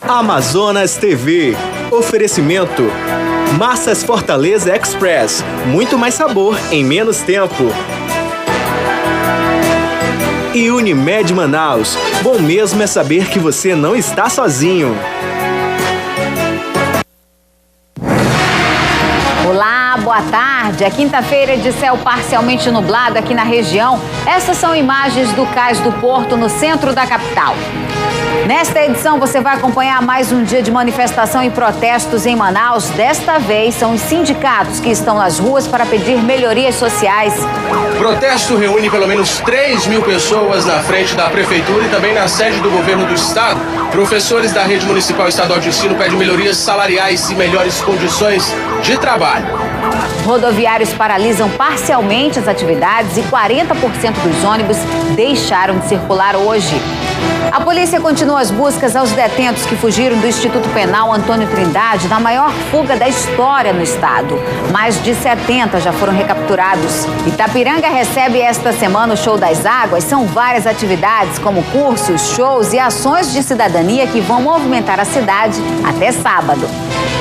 Amazonas TV. Oferecimento. Massas Fortaleza Express. Muito mais sabor em menos tempo. E Unimed Manaus. Bom mesmo é saber que você não está sozinho. Olá, boa tarde. É quinta-feira de céu parcialmente nublado aqui na região. Essas são imagens do Cais do Porto, no centro da capital. Nesta edição, você vai acompanhar mais um dia de manifestação e protestos em Manaus. Desta vez, são os sindicatos que estão nas ruas para pedir melhorias sociais. O protesto reúne pelo menos 3.000 pessoas na frente da prefeitura e também na sede do governo do estado. Professores da rede municipal e estadual de ensino pedem melhorias salariais e melhores condições de trabalho. Rodoviários paralisam parcialmente as atividades e 40% dos ônibus deixaram de circular hoje. A polícia continua as buscas aos detentos que fugiram do Instituto Penal Antônio Trindade na maior fuga da história no estado. Mais de 70 já foram recapturados. Itapiranga recebe esta semana o Show das Águas. São várias atividades, como cursos, shows e ações de cidadania que vão movimentar a cidade até sábado.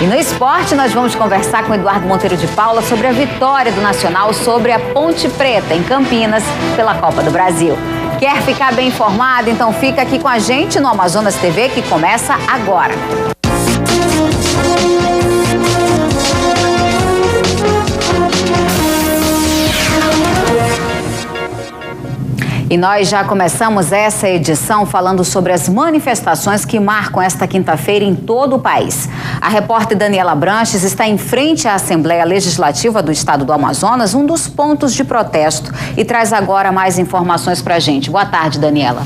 E no esporte, nós vamos conversar com Eduardo Monteiro de Paula sobre a vitória do Nacional sobre a Ponte Preta, em Campinas, pela Copa do Brasil. Quer ficar bem informado? Então fica aqui com a gente no Amazonas TV, que começa agora. E nós já começamos essa edição falando sobre as manifestações que marcam esta quinta-feira em todo o país. A repórter Daniela Branches está em frente à Assembleia Legislativa do Estado do Amazonas, um dos pontos de protesto, e traz agora mais informações para a gente. Boa tarde, Daniela.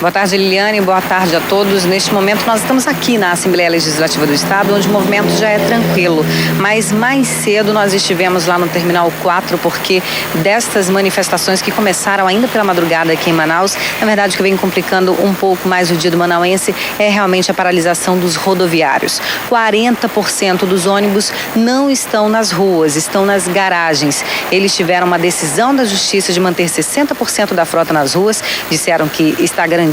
Boa tarde, Liliane. Boa tarde a todos. Neste momento, nós estamos aqui na Assembleia Legislativa do Estado, onde o movimento já é tranquilo. Mas mais cedo nós estivemos lá no Terminal 4, porque destas manifestações que começaram ainda pela madrugada aqui em Manaus, na verdade, o que vem complicando um pouco mais o dia do manauense é realmente a paralisação dos rodoviários. 40% dos ônibus não estão nas ruas, estão nas garagens. Eles tiveram uma decisão da Justiça de manter 60% da frota nas ruas, disseram que está garantida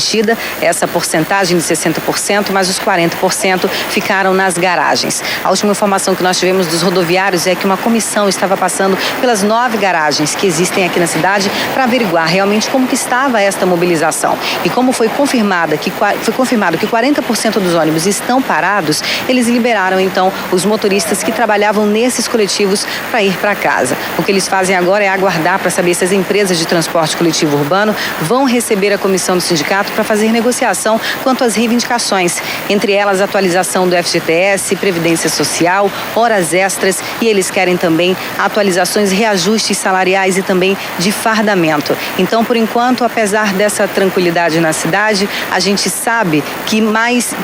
essa porcentagem de 60%, mas os 40% ficaram nas garagens. A última informação que nós tivemos dos rodoviários é que uma comissão estava passando pelas 9 garagens que existem aqui na cidade para averiguar realmente como que estava esta mobilização. E como foi confirmado que 40% dos ônibus estão parados, eles liberaram então os motoristas que trabalhavam nesses coletivos para ir para casa. O que eles fazem agora é aguardar para saber se as empresas de transporte coletivo urbano vão receber a comissão do sindicato para fazer negociação quanto às reivindicações, entre elas a atualização do FGTS, Previdência Social, horas extras, e eles querem também atualizações, reajustes salariais e também de fardamento. Então, por enquanto, apesar dessa tranquilidade na cidade, a gente sabe que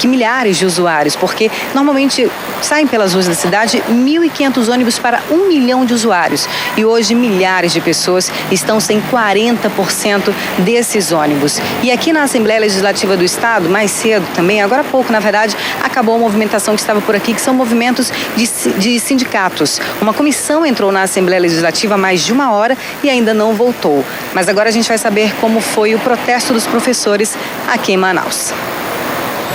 milhares de usuários, porque normalmente saem pelas ruas da cidade 1.500 ônibus para 1 milhão de usuários, e hoje milhares de pessoas estão sem 40% desses ônibus. E aqui na Assembleia Legislativa do Estado, mais cedo também, agora há pouco, na verdade, acabou a movimentação que estava por aqui, que são movimentos de sindicatos. Uma comissão entrou na Assembleia Legislativa há mais de 1 hora e ainda não voltou. Mas agora a gente vai saber como foi o protesto dos professores aqui em Manaus.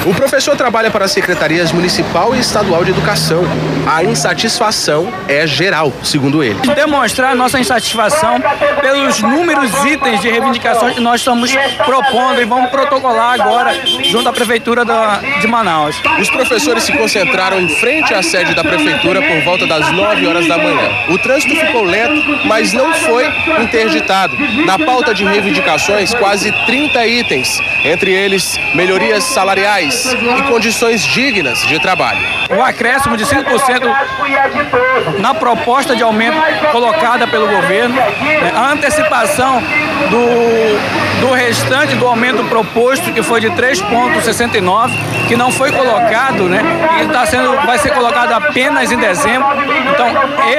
O professor trabalha para as secretarias municipal e estadual de educação. A insatisfação é geral, segundo ele. Demonstrar nossa insatisfação pelos números itens de reivindicações que nós estamos propondo e vamos protocolar agora junto à Prefeitura de Manaus. Os professores se concentraram em frente à sede da Prefeitura por volta das 9 horas da manhã. O trânsito ficou lento, mas não foi interditado. Na pauta de reivindicações, quase 30 itens, entre eles melhorias salariais e condições dignas de trabalho. Um acréscimo de 5% na proposta de aumento colocada pelo governo, a antecipação do restante do aumento proposto, que foi de 3,69, que não foi colocado, e vai ser colocado apenas em dezembro. Então,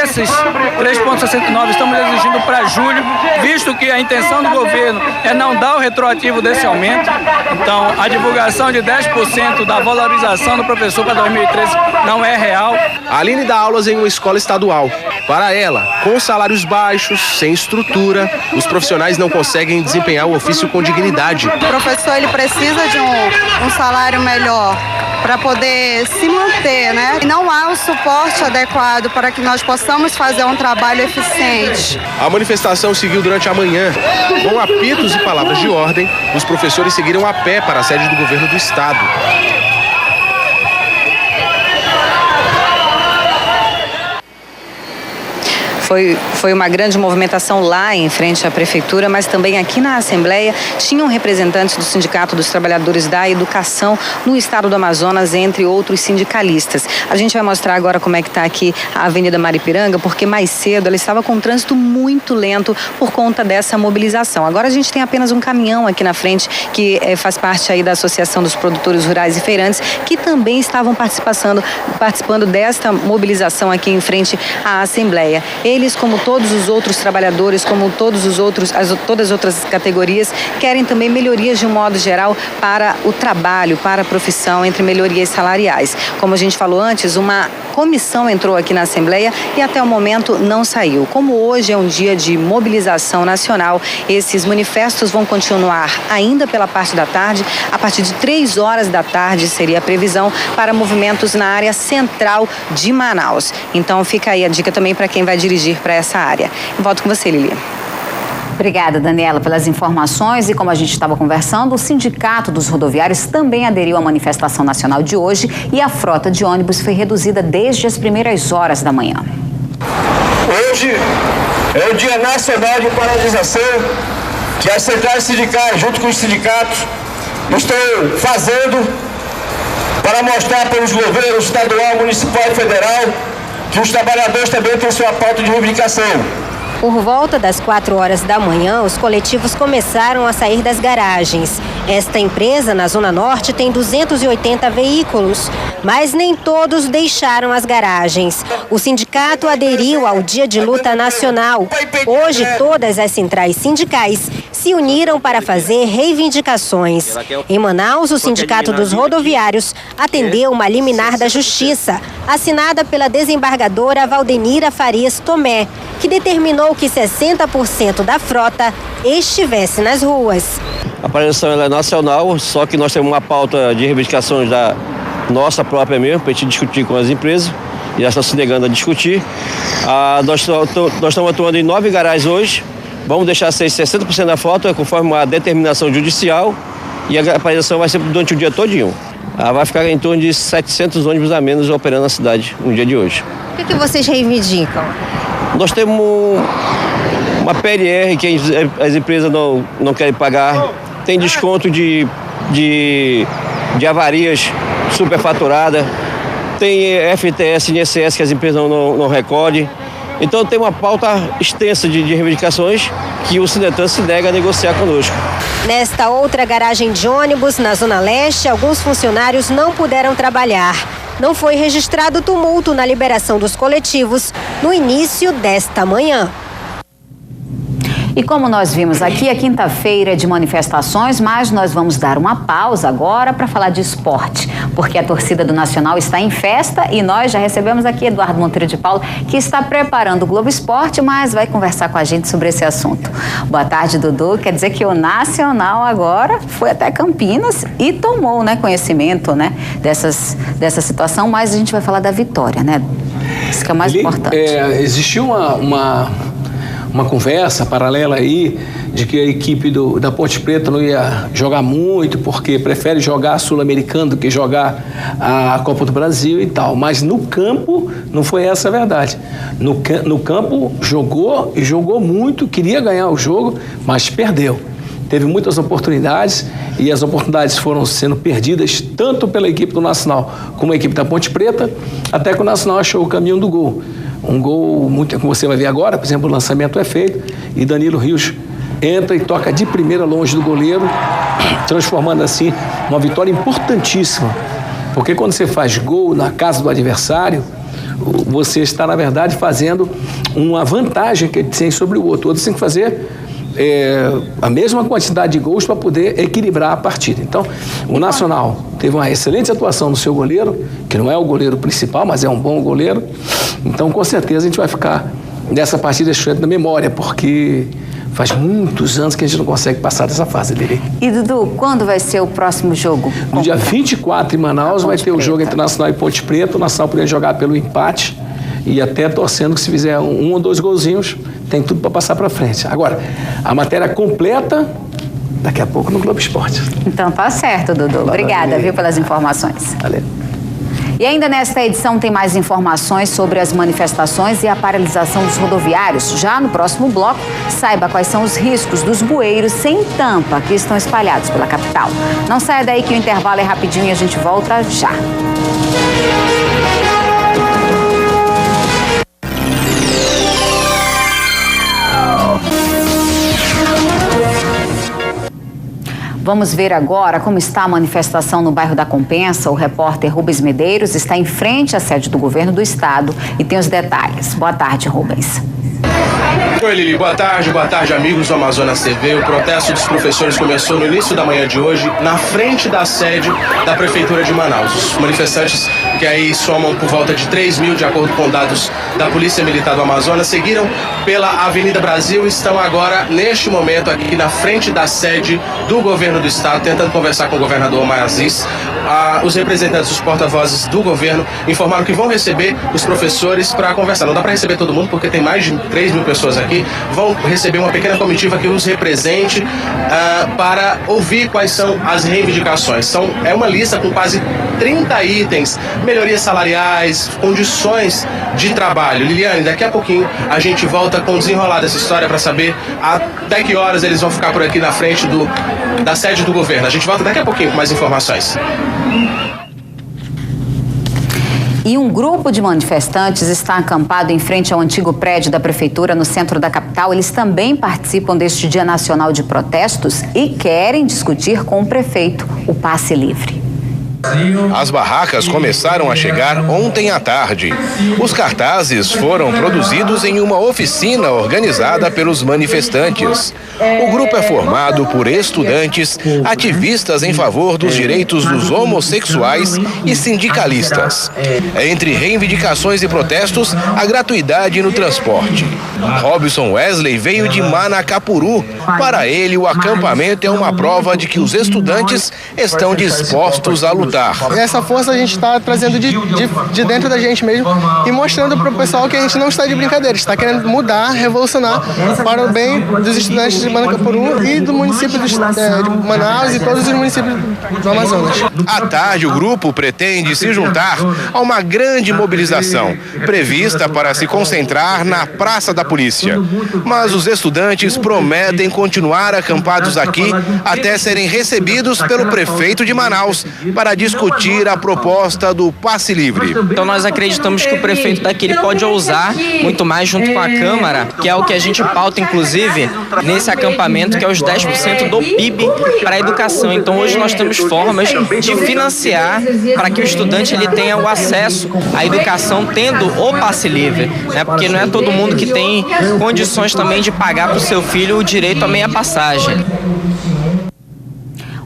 esses 3,69 estamos exigindo para julho, visto que a intenção do governo é não dar o retroativo desse aumento. Então, a divulgação de 10% da valorização do professor para 2013 não é real. A Aline dá aulas em uma escola estadual. Para ela, com salários baixos, sem estrutura, os profissionais não conseguem desempenhar o ofício com dignidade. O professor ele precisa de um salário melhor para poder se manter, né? E não há o suporte adequado para que nós possamos fazer um trabalho eficiente. A manifestação seguiu durante a manhã. Com apitos e palavras de ordem, os professores seguiram a pé para a sede do governo do estado. Foi uma grande movimentação lá em frente à prefeitura, mas também aqui na Assembleia tinham representantes do Sindicato dos Trabalhadores da Educação no estado do Amazonas, entre outros sindicalistas. A gente vai mostrar agora como é que está aqui a Avenida Maripiranga, porque mais cedo ela estava com um trânsito muito lento por conta dessa mobilização. Agora a gente tem apenas um caminhão aqui na frente que faz parte aí da Associação dos Produtores Rurais e Feirantes, que também estavam participando desta mobilização aqui em frente à Assembleia. Eles, como todos os outros trabalhadores, como todas as outras categorias, querem também melhorias de um modo geral para o trabalho, para a profissão, entre melhorias salariais. Como a gente falou antes, uma comissão entrou aqui na Assembleia e até o momento não saiu. Como hoje é um dia de mobilização nacional, esses manifestos vão continuar ainda pela parte da tarde. A partir de 3 horas da tarde seria a previsão para movimentos na área central de Manaus. Então fica aí a dica também para quem vai dirigir para essa área. Eu volto com você, Lili. Obrigada, Daniela, pelas informações. E como a gente estava conversando, o Sindicato dos Rodoviários também aderiu à manifestação nacional de hoje e a frota de ônibus foi reduzida desde as primeiras horas da manhã. Hoje é o Dia Nacional de Paralisação que as centrais sindicais, junto com os sindicatos, estão fazendo para mostrar para os governos estadual, municipal e federal que os trabalhadores também têm sua pauta de reivindicação. Por volta das 4 horas da manhã, os coletivos começaram a sair das garagens. Esta empresa, na Zona Norte, tem 280 veículos, mas nem todos deixaram as garagens. O sindicato aderiu ao Dia de Luta Nacional. Hoje, todas as centrais sindicais se uniram para fazer reivindicações. Em Manaus, o Sindicato dos Rodoviários atendeu uma liminar da Justiça, assinada pela desembargadora Valdenira Farias Tomé, que determinou que 60% da frota estivesse nas ruas. A paralisação é nacional, só que nós temos uma pauta de reivindicações da nossa própria mesmo, para a gente discutir com as empresas, e elas estão se negando a discutir. Nós estamos atuando em 9 garagens hoje, vamos deixar 60% da frota, conforme a determinação judicial, e a paralisação vai ser durante o dia todinho. Vai ficar em torno de 700 ônibus a menos operando na cidade no dia de hoje. O que vocês reivindicam? Nós temos uma PLR que as empresas não querem pagar, tem desconto de avarias superfaturada, tem FTS e INSS que as empresas não recolhem. Então tem uma pauta extensa de reivindicações que o Sinetran se nega a negociar conosco. Nesta outra garagem de ônibus, na Zona Leste, alguns funcionários não puderam trabalhar. Não foi registrado tumulto na liberação dos coletivos no início desta manhã. E como nós vimos aqui, é quinta-feira de manifestações, mas nós vamos dar uma pausa agora para falar de esporte, porque a torcida do Nacional está em festa e nós já recebemos aqui Eduardo Monteiro de Paulo, que está preparando o Globo Esporte, mas vai conversar com a gente sobre esse assunto. Boa tarde, Dudu. Quer dizer que o Nacional agora foi até Campinas e tomou, conhecimento, dessa situação, mas a gente vai falar da vitória, né? Isso que é o mais importante. Existiu uma conversa paralela aí de que a equipe da Ponte Preta não ia jogar muito porque prefere jogar a Sul-Americana do que jogar a Copa do Brasil e tal. Mas no campo não foi essa a verdade. No campo jogou e jogou muito, queria ganhar o jogo, mas perdeu. Teve muitas oportunidades e as oportunidades foram sendo perdidas tanto pela equipe do Nacional como a equipe da Ponte Preta, até que o Nacional achou o caminho do gol. Um gol, muito, como você vai ver agora, por exemplo, o lançamento é feito e Danilo Rios entra e toca de primeira longe do goleiro, transformando assim uma vitória importantíssima. Porque quando você faz gol na casa do adversário, você está, na verdade, fazendo uma vantagem que ele tem sobre o outro. O outro tem que fazer a mesma quantidade de gols para poder equilibrar a partida. Então, o Nacional teve uma excelente atuação no seu goleiro, que não é o goleiro principal, mas é um bom goleiro. Então, com certeza, a gente vai ficar nessa partida na memória, porque faz muitos anos que a gente não consegue passar dessa fase dele. E, Dudu, quando vai ser o próximo jogo? No dia 24, em Manaus, vai ter o jogo entre Nacional e Ponte Preta. O Nacional poderia jogar pelo empate e até torcendo que se fizer um ou dois golzinhos, tem tudo para passar para frente. Agora, a matéria completa, daqui a pouco no Globo Esporte. Então tá certo, Dudu. Obrigada, viu, pelas informações. Valeu. E ainda nesta edição tem mais informações sobre as manifestações e a paralisação dos rodoviários. Já no próximo bloco, saiba quais são os riscos dos bueiros sem tampa que estão espalhados pela capital. Não saia daí que o intervalo é rapidinho e a gente volta já. Vamos ver agora como está a manifestação no bairro da Compensa. O repórter Rubens Medeiros está em frente à sede do governo do estado e tem os detalhes. Boa tarde, Rubens. Oi, Lili. Boa tarde, amigos do Amazonas TV. O protesto dos professores começou no início da manhã de hoje, na frente da sede da Prefeitura de Manaus. Os manifestantes, que aí somam por volta de 3 mil, de acordo com dados da Polícia Militar do Amazonas, seguiram pela Avenida Brasil e estão agora, neste momento, aqui na frente da sede do governo do estado, tentando conversar com o governador Omar Aziz. Os representantes, os porta-vozes do governo, informaram que vão receber os professores para conversar. Não dá para receber todo mundo, porque tem mais de 3 mil pessoas aqui. Vão receber uma pequena comitiva que os represente para ouvir quais são as reivindicações. É uma lista com quase 30 itens, melhorias salariais, condições de trabalho. Liliane, daqui a pouquinho a gente volta com o desenrolar dessa história para saber até que horas eles vão ficar por aqui na frente da sede do governo. A gente volta daqui a pouquinho com mais informações. E um grupo de manifestantes está acampado em frente ao antigo prédio da prefeitura no centro da capital. Eles também participam deste Dia Nacional de Protestos e querem discutir com o prefeito o passe livre. As barracas começaram a chegar ontem à tarde. Os cartazes foram produzidos em uma oficina organizada pelos manifestantes. O grupo é formado por estudantes, ativistas em favor dos direitos dos homossexuais e sindicalistas. Entre reivindicações e protestos, a gratuidade no transporte. Robson Wesley veio de Manacapuru. Para ele, o acampamento é uma prova de que os estudantes estão dispostos a lutar. Essa força a gente está trazendo de dentro da gente mesmo e mostrando para o pessoal que a gente não está de brincadeira, está querendo mudar, revolucionar para o bem dos estudantes de Manacapuru e do município de Manaus e todos os municípios do Amazonas. À tarde, o grupo pretende se juntar a uma grande mobilização prevista para se concentrar na Praça da Polícia. Mas os estudantes prometem continuar acampados aqui até serem recebidos pelo prefeito de Manaus para discutir a proposta do passe livre. Então nós acreditamos que o prefeito daqui ele pode ousar muito mais junto com a Câmara, que é o que a gente pauta inclusive nesse acampamento, que é os 10% do PIB para a educação. Então hoje nós temos formas de financiar para que o estudante ele tenha o acesso à educação tendo o passe livre, né? Porque não é todo mundo que tem condições também de pagar para o seu filho o direito à meia passagem.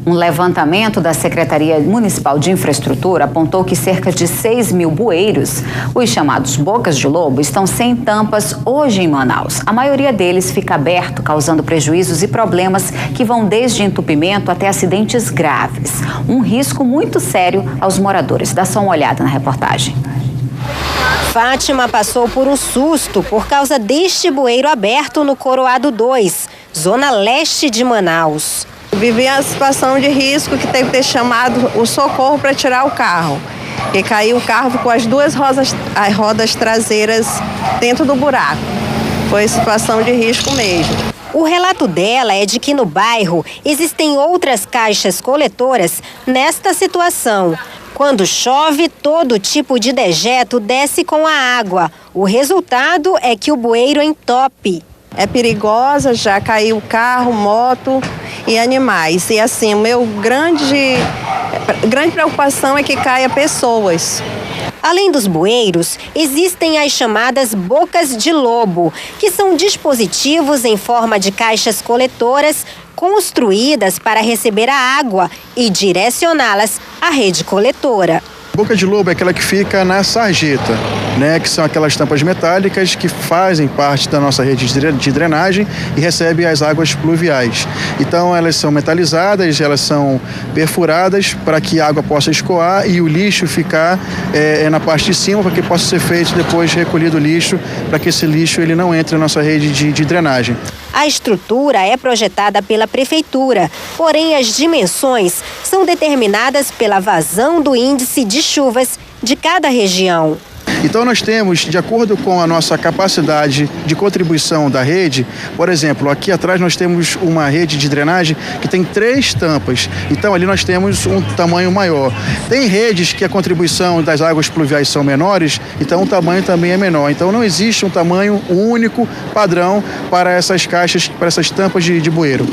Um levantamento da Secretaria Municipal de Infraestrutura apontou que cerca de 6 mil bueiros, os chamados bocas de lobo, estão sem tampas hoje em Manaus. A maioria deles fica aberto, causando prejuízos e problemas que vão desde entupimento até acidentes graves. Um risco muito sério aos moradores. Dá só uma olhada na reportagem. Fátima passou por um susto por causa deste bueiro aberto no Coroado 2, zona leste de Manaus. Vivi a situação de risco que teve que ter chamado o socorro para tirar o carro. E caiu o carro com as duas rodas traseiras dentro do buraco. Foi situação de risco mesmo. O relato dela é de que no bairro existem outras caixas coletoras nesta situação. Quando chove, todo tipo de dejeto desce com a água. O resultado é que o bueiro entope. É perigosa, já caiu carro, moto e animais. E assim, o meu grande preocupação é que caia pessoas. Além dos bueiros, existem as chamadas bocas de lobo, que são dispositivos em forma de caixas coletoras construídas para receber a água e direcioná-las à rede coletora. Boca de lobo é aquela que fica na sarjeta, né? Que são aquelas tampas metálicas que fazem parte da nossa rede de drenagem e recebem as águas pluviais. Então elas são metalizadas, elas são perfuradas para que a água possa escoar e o lixo ficar na parte de cima, para que possa ser feito depois recolhido o lixo, para que esse lixo ele não entre na nossa rede de drenagem. A estrutura é projetada pela prefeitura, porém as dimensões são determinadas pela vazão do índice de chuvas de cada região. Então nós temos, de acordo com a nossa capacidade de contribuição da rede, por exemplo, aqui atrás nós temos uma rede de drenagem que tem 3 tampas, então ali nós temos um tamanho maior. Tem redes que a contribuição das águas pluviais são menores, então o tamanho também é menor. Então não existe um tamanho único, padrão, para essas caixas, para essas tampas de bueiro.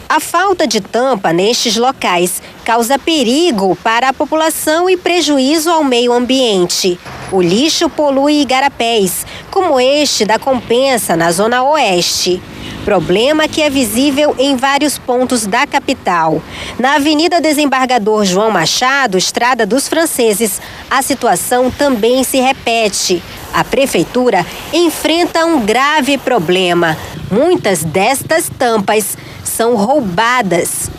A falta de tampa nestes locais causa perigo para a população e prejuízo ao meio ambiente. O lixo polui igarapés, como este da Compensa, na Zona Oeste. Problema que é visível em vários pontos da capital. Na Avenida Desembargador João Machado, Estrada dos Franceses, a situação também se repete. A prefeitura enfrenta um grave problema. Muitas destas tampas são roubadas.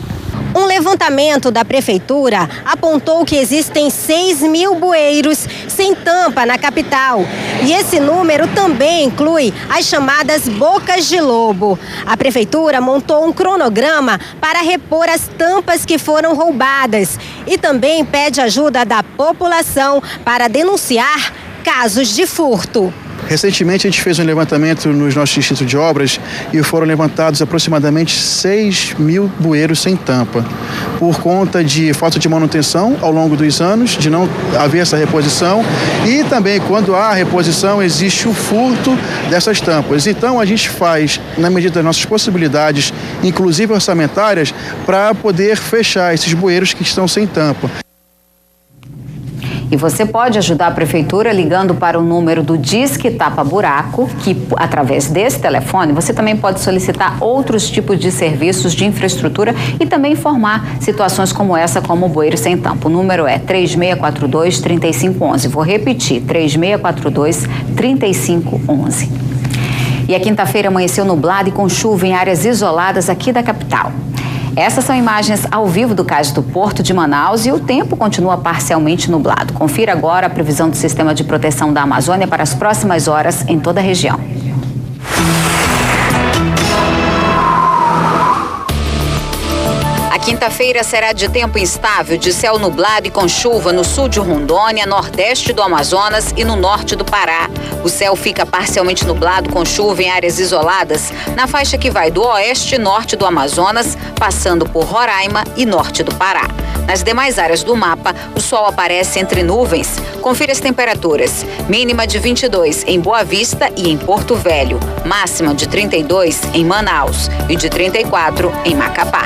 Um levantamento da prefeitura apontou que existem 6.000 bueiros sem tampa na capital. E esse número também inclui as chamadas bocas de lobo. A prefeitura montou um cronograma para repor as tampas que foram roubadas e também pede ajuda da população para denunciar casos de furto. Recentemente a gente fez um levantamento nos nossos institutos de obras e foram levantados aproximadamente 6.000 bueiros sem tampa, por conta de falta de manutenção ao longo dos anos, de não haver essa reposição e também quando há reposição existe o furto dessas tampas. Então a gente faz, na medida das nossas possibilidades, inclusive orçamentárias, para poder fechar esses bueiros que estão sem tampa. E você pode ajudar a prefeitura ligando para o número do Disque Tapa Buraco, que através desse telefone você também pode solicitar outros tipos de serviços de infraestrutura e também informar situações como essa, como o bueiro sem tampa. O número é 3642-3511. Vou repetir, 3642-3511. E a quinta-feira amanheceu nublado e com chuva em áreas isoladas aqui da capital. Essas são imagens ao vivo do Cais do Porto de Manaus e o tempo continua parcialmente nublado. Confira agora a previsão do Sistema de Proteção da Amazônia para as próximas horas em toda a região. A quinta-feira será de tempo instável, de céu nublado e com chuva no sul de Rondônia, nordeste do Amazonas e no norte do Pará. O céu fica parcialmente nublado com chuva em áreas isoladas, na faixa que vai do oeste e norte do Amazonas, passando por Roraima e norte do Pará. Nas demais áreas do mapa, o sol aparece entre nuvens. Confira as temperaturas. Mínima de 22 em Boa Vista e em Porto Velho. Máxima de 32 em Manaus e de 34 em Macapá.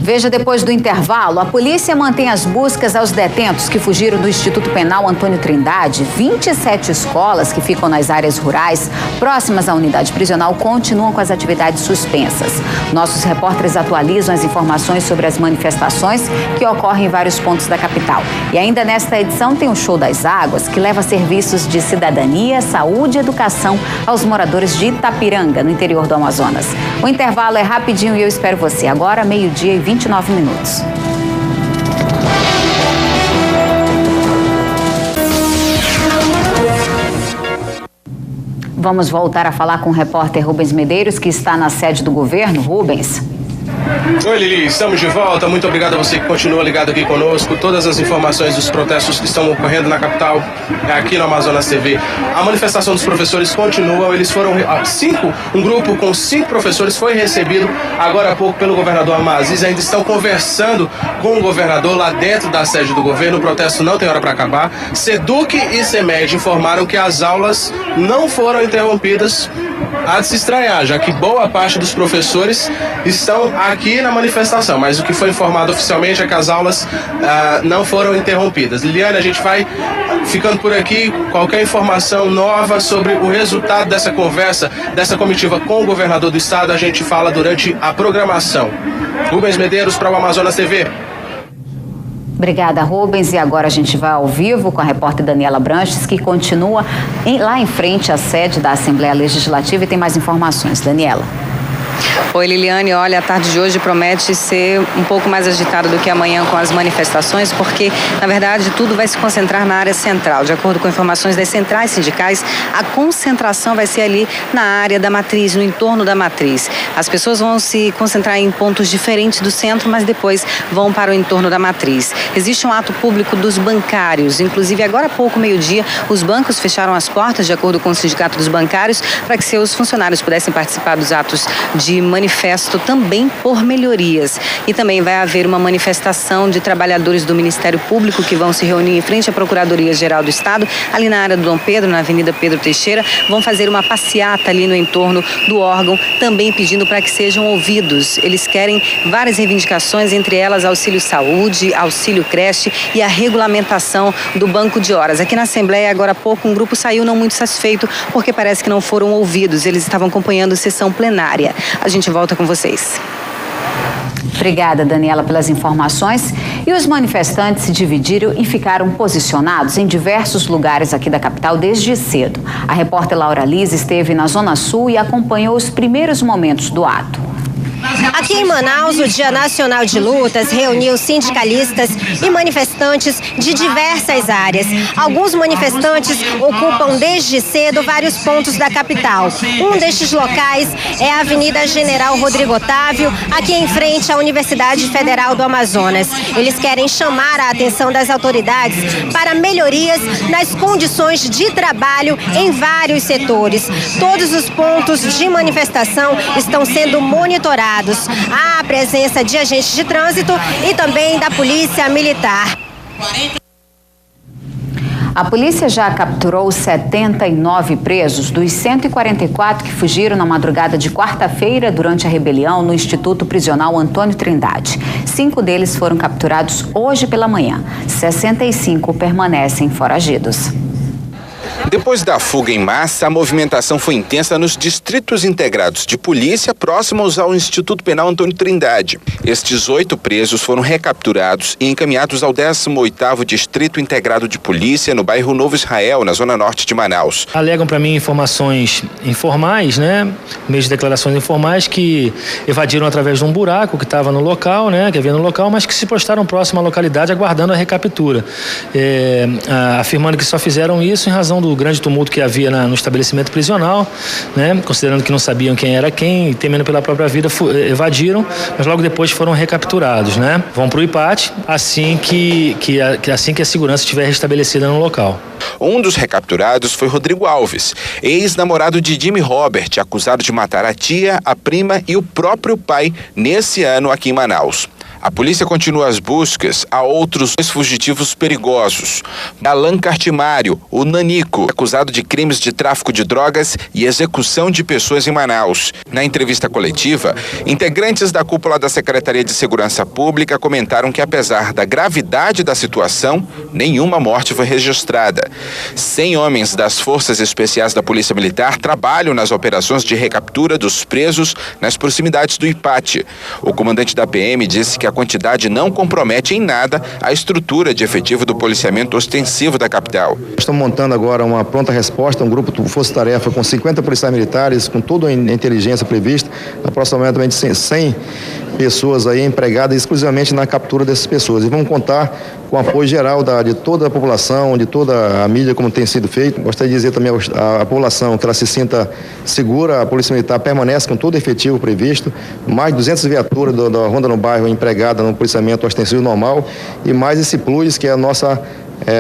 Veja depois do intervalo, a polícia mantém as buscas aos detentos que fugiram do Instituto Penal Antônio Trindade. 27 escolas que ficam nas áreas rurais, próximas à unidade prisional, continuam com as atividades suspensas. Nossos repórteres atualizam as informações sobre as manifestações que ocorrem em vários pontos da capital. E ainda nesta edição tem o Show das Águas, que leva serviços de cidadania, saúde e educação aos moradores de Itapiranga, no interior do Amazonas. O intervalo é rapidinho e eu espero você agora, 12h29. Vamos voltar a falar com o repórter Rubens Medeiros, que está na sede do governo. Rubens. Oi, Lili, estamos de volta. Muito obrigado a você que continua ligado aqui conosco. Todas as informações dos protestos que estão ocorrendo na capital, aqui no Amazonas TV. A manifestação dos professores continua. Eles foram um grupo com 5 professores foi recebido agora há pouco pelo governador Amaziz. Ainda estão conversando com o governador lá dentro da sede do governo. O protesto não tem hora para acabar. SEDUC e CEMED informaram que as aulas não foram interrompidas há de se estranhar, já que boa parte dos professores estão aqui na manifestação, mas o que foi informado oficialmente é que as aulas não foram interrompidas. Liliane, a gente vai ficando por aqui. Qualquer informação nova sobre o resultado dessa conversa, dessa comitiva com o governador do estado, a gente fala durante a programação. Rubens Medeiros para o Amazonas TV. Obrigada, Rubens. E agora a gente vai ao vivo com a repórter Daniela Branches, que continua lá em frente à sede da Assembleia Legislativa e tem mais informações. Daniela. Oi, Liliane, olha, a tarde de hoje promete ser um pouco mais agitada do que amanhã com as manifestações, porque, na verdade, tudo vai se concentrar na área central. De acordo com informações das centrais sindicais, a concentração vai ser ali na área da matriz, no entorno da matriz. As pessoas vão se concentrar em pontos diferentes do centro, mas depois vão para o entorno da matriz. Existe um ato público dos bancários, inclusive agora há pouco, meio-dia, os bancos fecharam as portas, de acordo com o Sindicato dos Bancários, para que seus funcionários pudessem participar dos atos de manifesto também por melhorias. E também vai haver uma manifestação de trabalhadores do Ministério Público que vão se reunir em frente à Procuradoria-Geral do Estado, ali na área do Dom Pedro, na Avenida Pedro Teixeira. Vão fazer uma passeata ali no entorno do órgão, também pedindo para que sejam ouvidos. Eles querem várias reivindicações, entre elas auxílio saúde, auxílio creche e a regulamentação do banco de horas. Aqui na Assembleia, agora há pouco, um grupo saiu não muito satisfeito porque parece que não foram ouvidos. Eles estavam acompanhando sessão plenária. A gente volta com vocês. Obrigada, Daniela, pelas informações. E os manifestantes se dividiram e ficaram posicionados em diversos lugares aqui da capital desde cedo. A repórter Laura Liz esteve na Zona Sul e acompanhou os primeiros momentos do ato. Aqui em Manaus, o Dia Nacional de Lutas reuniu sindicalistas e manifestantes de diversas áreas. Alguns manifestantes ocupam desde cedo vários pontos da capital. Um destes locais é a Avenida General Rodrigo Otávio, aqui em frente à Universidade Federal do Amazonas. Eles querem chamar a atenção das autoridades para melhorias nas condições de trabalho em vários setores. Todos os pontos de manifestação estão sendo monitorados. Há a presença de agentes de trânsito e também da Polícia Militar. A polícia já capturou 79 presos dos 144 que fugiram na madrugada de quarta-feira durante a rebelião no Instituto Prisional Antônio Trindade. 5 deles foram capturados hoje pela manhã. 65 permanecem foragidos. Depois da fuga em massa, a movimentação foi intensa nos distritos integrados de polícia próximos ao Instituto Penal Antônio Trindade. Estes 8 presos foram recapturados e encaminhados ao 18º Distrito Integrado de Polícia, no bairro Novo Israel, na zona norte de Manaus. Alegam para mim informações informais, meios de declarações informais que evadiram através de um buraco que estava no local, que havia no local, mas que se postaram próximo à localidade aguardando a recaptura. Afirmando que só fizeram isso em razão do grande tumulto que havia no estabelecimento prisional, considerando que não sabiam quem era quem e temendo pela própria vida, evadiram, mas logo depois foram recapturados, Vão para o IPAT assim que a segurança estiver restabelecida no local. Um dos recapturados foi Rodrigo Alves, ex-namorado de Jimmy Robert, acusado de matar a tia, a prima e o próprio pai nesse ano aqui em Manaus. A polícia continua as buscas a outros fugitivos perigosos. Alan Cartimário, o Nanico, acusado de crimes de tráfico de drogas e execução de pessoas em Manaus. Na entrevista coletiva, integrantes da cúpula da Secretaria de Segurança Pública comentaram que, apesar da gravidade da situação, nenhuma morte foi registrada. 100 homens das Forças Especiais da Polícia Militar trabalham nas operações de recaptura dos presos nas proximidades do IPAT. O comandante da PM disse que a quantidade não compromete em nada a estrutura de efetivo do policiamento ostensivo da capital. Estamos montando agora uma pronta resposta, um grupo de força-tarefa com 50 policiais militares, com toda a inteligência prevista, aproximadamente 100 pessoas aí empregadas exclusivamente na captura dessas pessoas. E vamos contar com o apoio geral de toda a população, de toda a mídia, como tem sido feito. Gostaria de dizer também à população que ela se sinta segura. A Polícia Militar permanece com todo o efetivo previsto, mais de 200 viaturas da Ronda no Bairro empregada no policiamento ostensivo normal e mais esse plus que é a nossa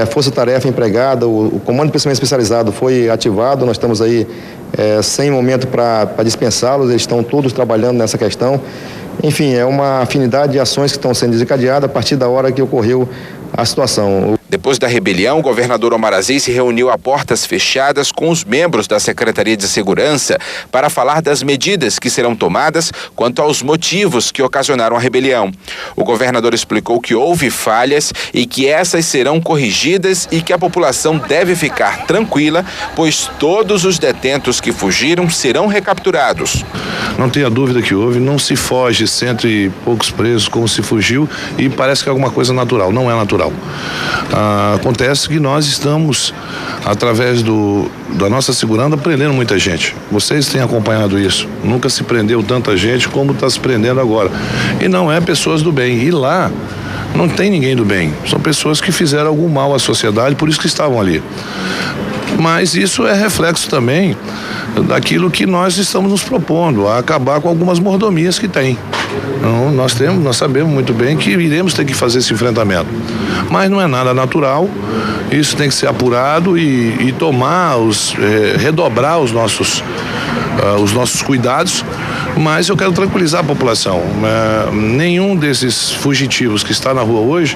força-tarefa empregada. O Comando de Policiamento Especializado foi ativado, nós estamos aí sem momento para dispensá-los, eles estão todos trabalhando nessa questão. Enfim, é uma afinidade de ações que estão sendo desencadeadas a partir da hora que ocorreu a situação. Depois da rebelião, o governador Omar Aziz se reuniu a portas fechadas com os membros da Secretaria de Segurança para falar das medidas que serão tomadas quanto aos motivos que ocasionaram a rebelião. O governador explicou que houve falhas e que essas serão corrigidas e que a população deve ficar tranquila, pois todos os detentos que fugiram serão recapturados. Não tenha dúvida que houve, não se foge 100 e poucos presos como se fugiu e parece que é alguma coisa natural, não é natural. Acontece que nós estamos, através da nossa segurança, prendendo muita gente. Vocês têm acompanhado isso. Nunca se prendeu tanta gente como está se prendendo agora. E não é pessoas do bem. E lá não tem ninguém do bem. São pessoas que fizeram algum mal à sociedade, por isso que estavam ali. Mas isso é reflexo também daquilo que nós estamos nos propondo, a acabar com algumas mordomias que tem. Então, nós sabemos muito bem que iremos ter que fazer esse enfrentamento. Mas não é nada natural, isso tem que ser apurado e tomar redobrar os nossos cuidados. Mas eu quero tranquilizar a população. Nenhum desses fugitivos que está na rua hoje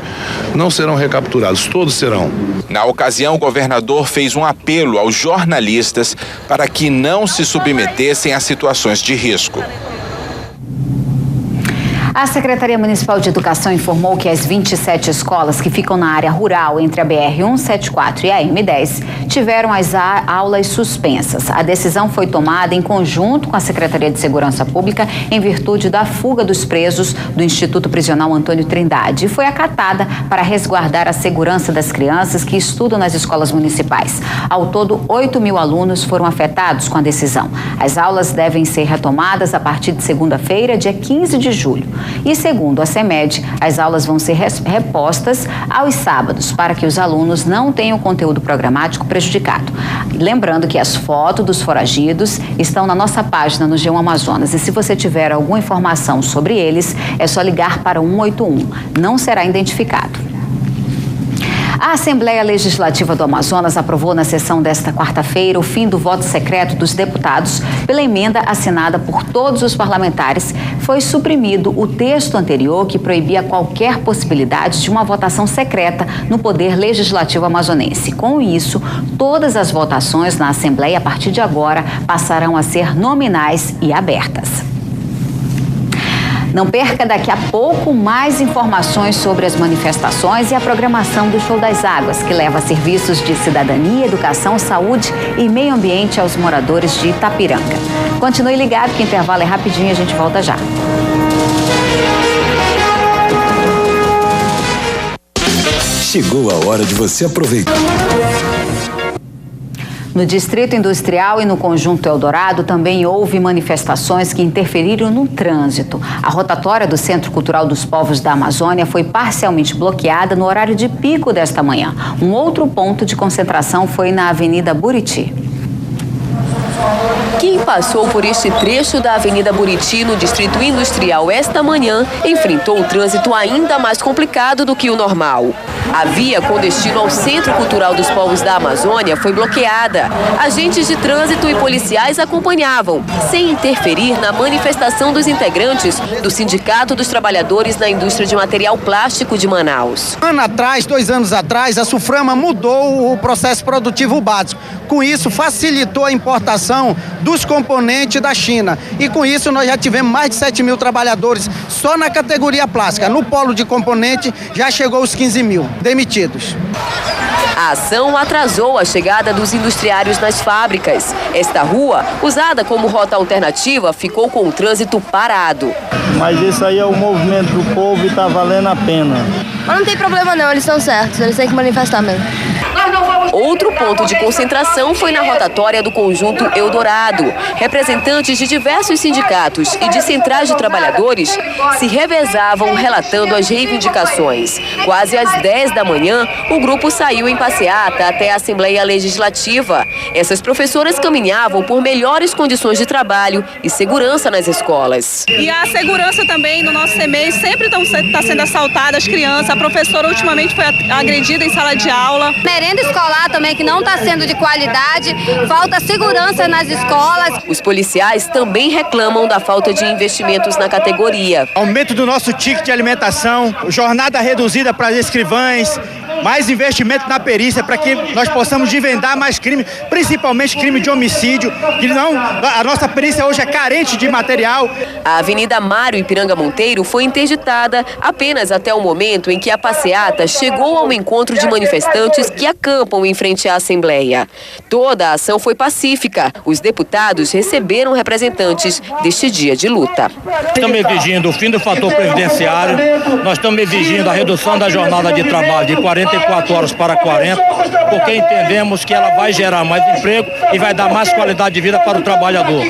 não serão recapturados, todos serão. Na ocasião, o governador fez um apelo aos jornalistas para que não se submetessem a situações de risco. A Secretaria Municipal de Educação informou que as 27 escolas que ficam na área rural entre a BR-174 e a M10 tiveram as aulas suspensas. A decisão foi tomada em conjunto com a Secretaria de Segurança Pública em virtude da fuga dos presos do Instituto Prisional Antônio Trindade e foi acatada para resguardar a segurança das crianças que estudam nas escolas municipais. Ao todo, 8.000 alunos foram afetados com a decisão. As aulas devem ser retomadas a partir de segunda-feira, dia 15 de julho. E segundo a CEMED, as aulas vão ser repostas aos sábados para que os alunos não tenham conteúdo programático prejudicado. Lembrando que as fotos dos foragidos estão na nossa página no G1 Amazonas e se você tiver alguma informação sobre eles, é só ligar para o 181. Não será identificado. A Assembleia Legislativa do Amazonas aprovou na sessão desta quarta-feira o fim do voto secreto dos deputados pela emenda assinada por todos os parlamentares. Foi suprimido o texto anterior que proibia qualquer possibilidade de uma votação secreta no Poder Legislativo amazonense. Com isso, todas as votações na Assembleia a partir de agora passarão a ser nominais e abertas. Não perca daqui a pouco mais informações sobre as manifestações e a programação do Show das Águas, que leva serviços de cidadania, educação, saúde e meio ambiente aos moradores de Itapiranga. Continue ligado que o intervalo é rapidinho e a gente volta já. Chegou a hora de você aproveitar. No Distrito Industrial e no Conjunto Eldorado também houve manifestações que interferiram no trânsito. A rotatória do Centro Cultural dos Povos da Amazônia foi parcialmente bloqueada no horário de pico desta manhã. Um outro ponto de concentração foi na Avenida Buriti. Quem passou por este trecho da Avenida Buriti, no Distrito Industrial, esta manhã, enfrentou o trânsito ainda mais complicado do que o normal. A via com destino ao Centro Cultural dos Povos da Amazônia foi bloqueada. Agentes de trânsito e policiais acompanhavam, sem interferir na manifestação dos integrantes do Sindicato dos Trabalhadores na Indústria de Material Plástico de Manaus. 2 anos atrás, a Suframa mudou o processo produtivo básico. Com isso, facilitou a importação dos componentes da China. E com isso, nós já tivemos mais de 7.000 trabalhadores só na categoria plástica. No polo de componente, já chegou aos 15.000 demitidos. A ação atrasou a chegada dos industriários nas fábricas. Esta rua, usada como rota alternativa, ficou com o trânsito parado. Mas isso aí é o movimento do povo e está valendo a pena. Mas não tem problema não, eles estão certos, eles têm que manifestar mesmo. Outro ponto de concentração foi na rotatória do Conjunto Eldorado. Representantes de diversos sindicatos e de centrais de trabalhadores se revezavam relatando as reivindicações. Quase às 10 da manhã, o grupo saiu em passeata até a Assembleia Legislativa. Essas professoras caminhavam por melhores condições de trabalho e segurança nas escolas. E a segurança também no nosso CMEI sempre está sendo assaltada as crianças. A professora ultimamente foi agredida em sala de aula. Merenda escolar também que não está sendo de qualidade, falta segurança nas escolas. Os policiais também reclamam da falta de investimentos na categoria. Aumento do nosso ticket de alimentação, jornada reduzida para as escrivães, mais investimento na perícia para que nós possamos desvendar mais crime, principalmente crime de homicídio, que não, a nossa perícia hoje é carente de material. A Avenida Mário Ipiranga Monteiro foi interditada apenas até o momento em que a passeata chegou ao encontro de manifestantes que acampam em frente à Assembleia. Toda a ação foi pacífica. Os deputados receberam representantes deste dia de luta. Estamos exigindo o fim do fator previdenciário, nós estamos exigindo a redução da jornada de trabalho de 44 horas para 40, porque entendemos que ela vai gerar mais emprego e vai dar mais qualidade de vida para o trabalhador.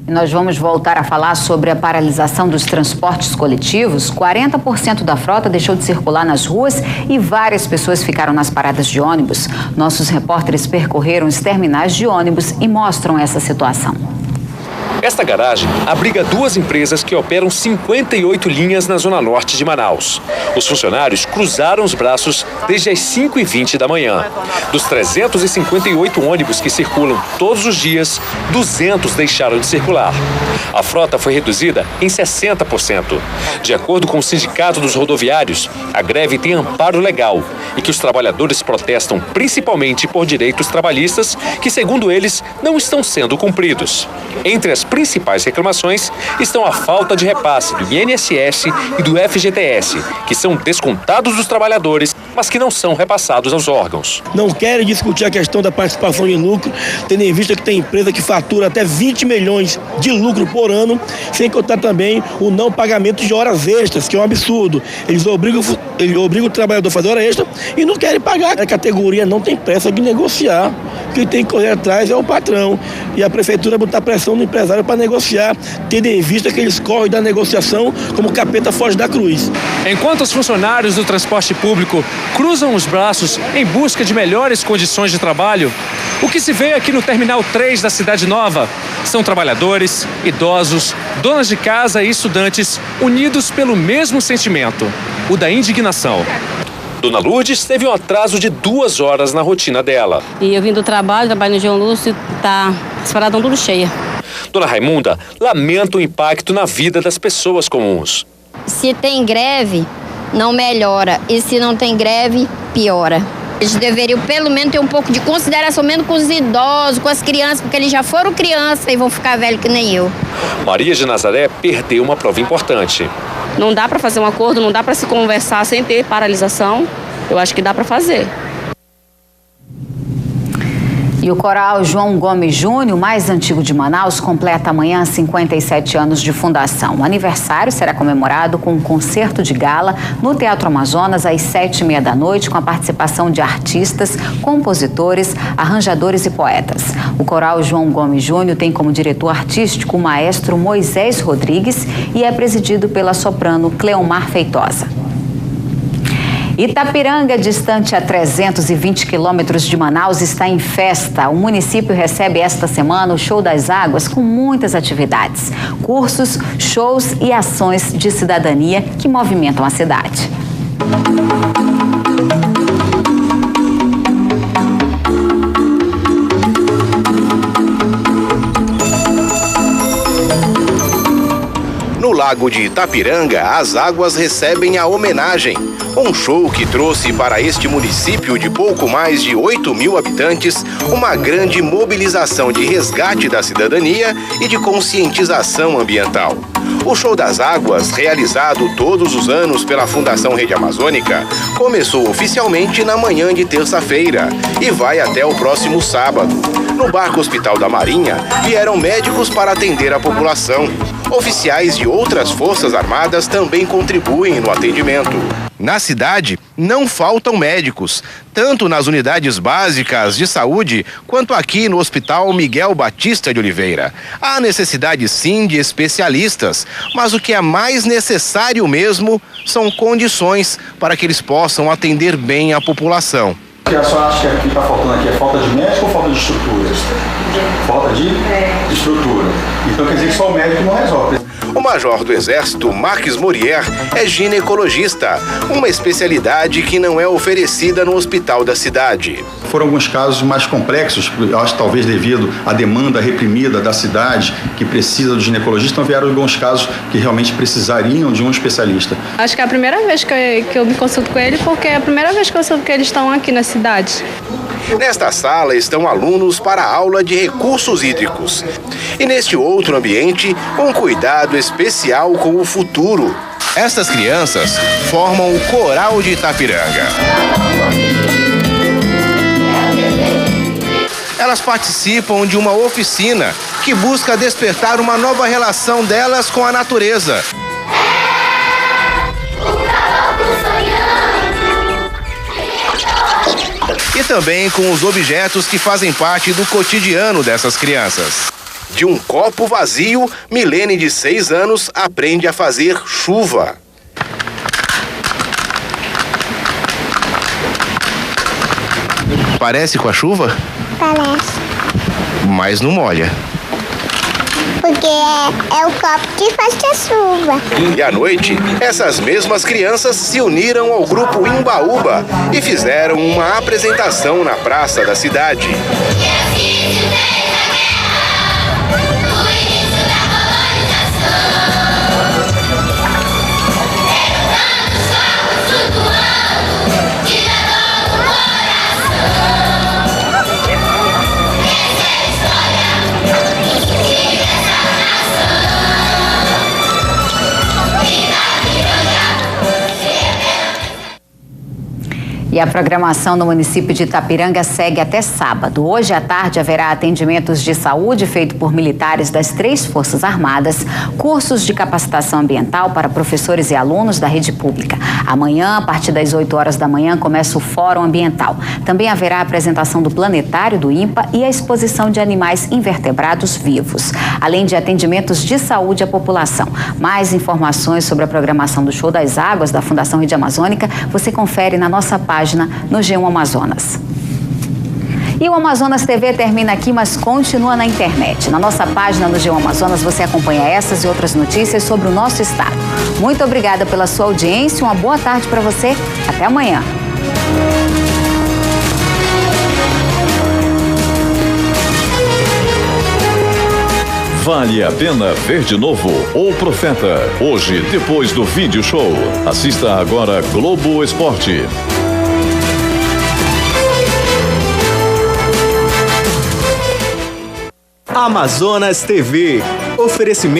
E nós vamos voltar a falar sobre a paralisação dos transportes coletivos. 40% da frota deixou de circular nas ruas e várias pessoas ficaram nas paradas de ônibus. Nossos repórteres percorreram os terminais de ônibus e mostram essa situação. Esta garagem abriga duas empresas que operam 58 linhas na zona norte de Manaus. Os funcionários cruzaram os braços desde as 5h20 da manhã. Dos 358 ônibus que circulam todos os dias, 200 deixaram de circular. A frota foi reduzida em 60%. De acordo com o Sindicato dos Rodoviários, a greve tem amparo legal e que os trabalhadores protestam principalmente por direitos trabalhistas que, segundo eles, não estão sendo cumpridos. Entre as principais reclamações estão a falta de repasse do INSS e do FGTS, que são descontados dos trabalhadores, mas que não são repassados aos órgãos. Não querem discutir a questão da participação de lucro, tendo em vista que tem empresa que fatura até 20 milhões de lucro por ano, sem contar também o não pagamento de horas extras, que é um absurdo. Eles obrigam o trabalhador a fazer hora extra e não querem pagar. A categoria não tem pressa de negociar. Quem tem que correr atrás é o patrão. E a prefeitura botar pressão no empresário para negociar, tendo em vista que eles correm da negociação como o capeta foge da cruz. Enquanto os funcionários do transporte público cruzam os braços em busca de melhores condições de trabalho, o que se vê aqui no Terminal 3 da Cidade Nova são trabalhadores, idosos, donas de casa e estudantes unidos pelo mesmo sentimento, o da indignação. Dona Lourdes teve um atraso de 2 horas na rotina dela. E eu vim do trabalho no João Lúcio, tá as paradas tudo cheia. Dona Raimunda lamenta o impacto na vida das pessoas comuns. Se tem greve, não melhora. E se não tem greve, piora. Eles deveriam pelo menos ter um pouco de consideração, menos com os idosos, com as crianças, porque eles já foram crianças e vão ficar velhos que nem eu. Maria de Nazaré perdeu uma prova importante. Não dá para fazer um acordo, não dá para se conversar sem ter paralisação. Eu acho que dá para fazer. E o Coral João Gomes Júnior, o mais antigo de Manaus, completa amanhã 57 anos de fundação. O aniversário será comemorado com um concerto de gala no Teatro Amazonas às 7h30 da noite, com a participação de artistas, compositores, arranjadores e poetas. O Coral João Gomes Júnior tem como diretor artístico o maestro Moisés Rodrigues e é presidido pela soprano Cleomar Feitosa. Itapiranga, distante a 320 quilômetros de Manaus, está em festa. O município recebe esta semana o Show das Águas com muitas atividades, cursos, shows e ações de cidadania que movimentam a cidade. No Lago de Itapiranga, as águas recebem a homenagem. Um show que trouxe para este município de pouco mais de 8.000 habitantes uma grande mobilização de resgate da cidadania e de conscientização ambiental. O Show das Águas, realizado todos os anos pela Fundação Rede Amazônica, começou oficialmente na manhã de terça-feira e vai até o próximo sábado. No Barco Hospital da Marinha, vieram médicos para atender a população. Oficiais de outras forças armadas também contribuem no atendimento. Na cidade, não faltam médicos, tanto nas unidades básicas de saúde, quanto aqui no Hospital Miguel Batista de Oliveira. Há necessidade sim de especialistas, mas o que é mais necessário mesmo são condições para que eles possam atender bem a população. O que a senhora acha que está faltando aqui? É falta de médico ou falta de estrutura? Falta de estrutura. Então quer dizer que só o médico não resolve. O major do Exército, Marques Morier, é ginecologista, uma especialidade que não é oferecida no hospital da cidade. Foram alguns casos mais complexos, eu acho que talvez devido à demanda reprimida da cidade, que precisa do ginecologista, então vieram alguns casos que realmente precisariam de um especialista. Acho que é a primeira vez que eu me consulto com ele, porque é a primeira vez que eu soube que eles estão aqui na cidade. Nesta sala estão alunos para a aula de recursos hídricos. E neste outro ambiente, um cuidado especial com o futuro. Estas crianças formam o Coral de Itapiranga. Elas participam de uma oficina que busca despertar uma nova relação delas com a natureza. E também com os objetos que fazem parte do cotidiano dessas crianças. De um copo vazio, Milene, de 6 anos, aprende a fazer chuva. Parece com a chuva? Parece. Mas não molha. Porque é o copo que faz a chuva. E à noite, essas mesmas crianças se uniram ao grupo Imbaúba e fizeram uma apresentação na praça da cidade. E a programação no município de Itapiranga segue até sábado. Hoje à tarde haverá atendimentos de saúde feito por militares das 3 Forças Armadas, cursos de capacitação ambiental para professores e alunos da rede pública. Amanhã, a partir das 8 horas da manhã, começa o Fórum Ambiental. Também haverá a apresentação do planetário do INPA e a exposição de animais invertebrados vivos, além de atendimentos de saúde à população. Mais informações sobre a programação do Show das Águas da Fundação Rede Amazônica você confere na nossa página no G1 Amazonas. E o Amazonas TV termina aqui, mas continua na internet. Na nossa página no G1 Amazonas você acompanha essas e outras notícias sobre o nosso estado. Muito obrigada pela sua audiência, uma boa tarde para você. Até amanhã. Vale a pena ver de novo O Profeta. Hoje, depois do vídeo show. Assista agora Globo Esporte. Amazonas TV. Oferecimento